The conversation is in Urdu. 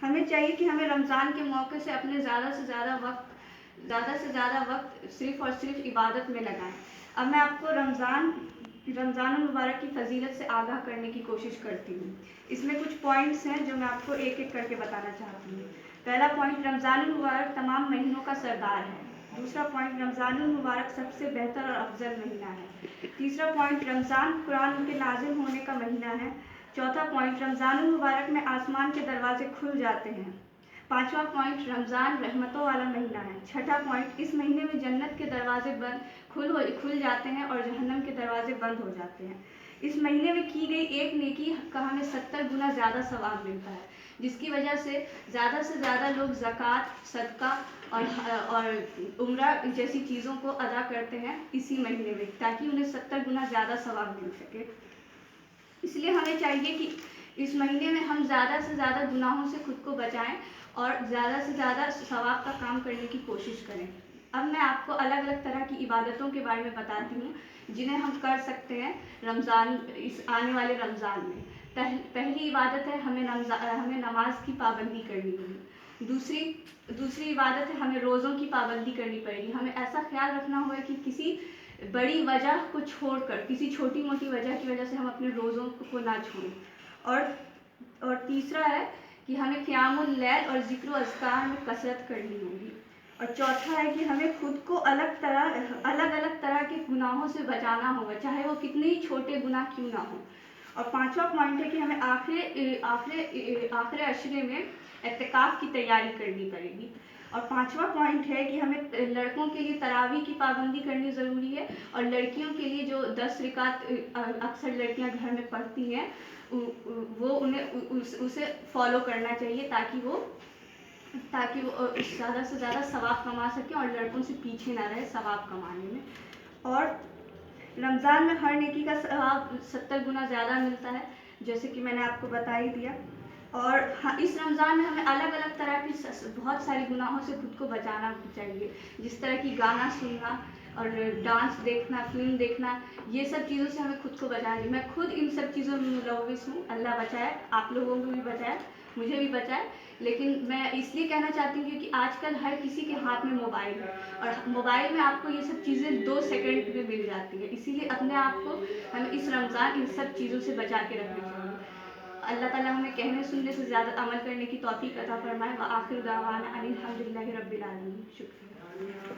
ہمیں چاہیے کہ ہمیں رمضان کے موقع سے اپنے زیادہ سے زیادہ وقت صرف اور صرف عبادت میں لگائیں. اب میں آپ کو رمضان المبارک کی فضیلت سے آگاہ کرنے کی کوشش کرتی ہوں. اس میں کچھ پوائنٹس ہیں جو میں آپ کو ایک ایک کر کے بتانا چاہتی ہوں. پہلا پوائنٹ، رمضان المبارک تمام مہینوں کا سردار ہے. دوسرا پوائنٹ، رمضان المبارک سب سے بہتر اور افضل مہینہ ہے. تیسرا پوائنٹ، رمضان قرآن کے نازل ہونے کا مہینہ ہے. چوتھا پوائنٹ، رمضان المبارک میں آسمان کے دروازے کھل جاتے ہیں. پانچواں پوائنٹ، رمضان رحمتوں والا مہینہ ہے. چھٹا پوائنٹ، اس مہینے میں جنت کے دروازے کھل جاتے ہیں اور جہنم کے دروازے بند ہو جاتے ہیں. اس مہینے میں کی گئی ایک نیکی کا ہمیں 70 گنا زیادہ ثواب ملتا ہے، جس کی وجہ سے زیادہ لوگ زکوٰۃ، صدقہ اور عمرہ جیسی چیزوں کو ادا کرتے ہیں اسی مہینے میں، تاکہ انہیں 70 گنا زیادہ ثواب مل سکے. اس لیے ہمیں چاہیے کہ اس مہینے میں ہم زیادہ سے زیادہ گناہوں سے خود کو بچائیں اور زیادہ سے زیادہ ثواب کا کام کرنے کی کوشش کریں. اب میں آپ کو الگ الگ طرح کی عبادتوں کے بارے میں بتاتی ہوں جنہیں ہم کر سکتے ہیں اس آنے والے رمضان میں. پہلی عبادت ہے ہمیں نماز کی پابندی کرنی ہوگی. دوسری عبادت ہے ہمیں روزوں کی پابندی کرنی پڑے گی. ہمیں ایسا خیال رکھنا ہوگا کہ کسی بڑی وجہ کو چھوڑ کر، کسی چھوٹی موٹی وجہ کی وجہ سے ہم اپنے روزوں کو نہ چھوڑیں. اور تیسرا ہے کہ ہمیں قیام اللیل اور ذکر و اذکار میں کثرت کرنی ہوگی. اور چوتھا ہے کہ ہمیں خود کو الگ الگ طرح کے گناہوں سے بچانا ہوگا، چاہے وہ کتنے ہی چھوٹے گناہ کیوں نہ ہوں. اور پانچواں پوائنٹ ہے کہ ہمیں آخر عشرے میں اعتکاف کی تیاری کرنی پڑے گی. اور پانچواں پوائنٹ ہے کہ ہمیں لڑکوں کے لیے تراویح کی پابندی کرنی ضروری ہے، اور لڑکیوں کے لیے جو 10 رکعت اکثر لڑکیاں گھر میں پڑھتی ہیں وہ انہیں اسے فالو کرنا چاہیے، تاکہ وہ زیادہ سے زیادہ ثواب کما سکیں اور لڑکوں سے پیچھے نہ رہے ثواب کمانے میں. اور رمضان میں ہر نیکی کا ثواب 70 گنا زیادہ ملتا ہے، جیسے کہ میں نے آپ کو بتا ہی دیا. اور اس رمضان میں ہمیں الگ الگ طرح کی بہت ساری گناہوں سے خود کو بچانا چاہیے، جس طرح کی گانا سننا اور ڈانس دیکھنا، فلم دیکھنا، یہ سب چیزوں سے ہمیں خود کو بچانا چاہیے. میں خود ان سب چیزوں میں ملوث ہوں، اللہ بچائے، آپ لوگوں کو بھی بچائے، مجھے بھی بچائے. لیکن میں اس لیے کہنا چاہتی ہوں کیونکہ آج کل ہر کسی کے ہاتھ میں موبائل ہے، اور موبائل میں آپ کو یہ سب چیزیں 2 سیکنڈ میں مل جاتی ہیں. اسی لیے اپنے آپ کو ہمیں اس رمضان ان سب چیزوں سے بچا کے رکھنا چاہیے. اللہ تعالیٰ ہمیں کہنے سننے سے زیادہ عمل کرنے کی توفیق عطا فرمائے. وآخر دعوانا ان الحمد للہ رب العالمین. شکریہ.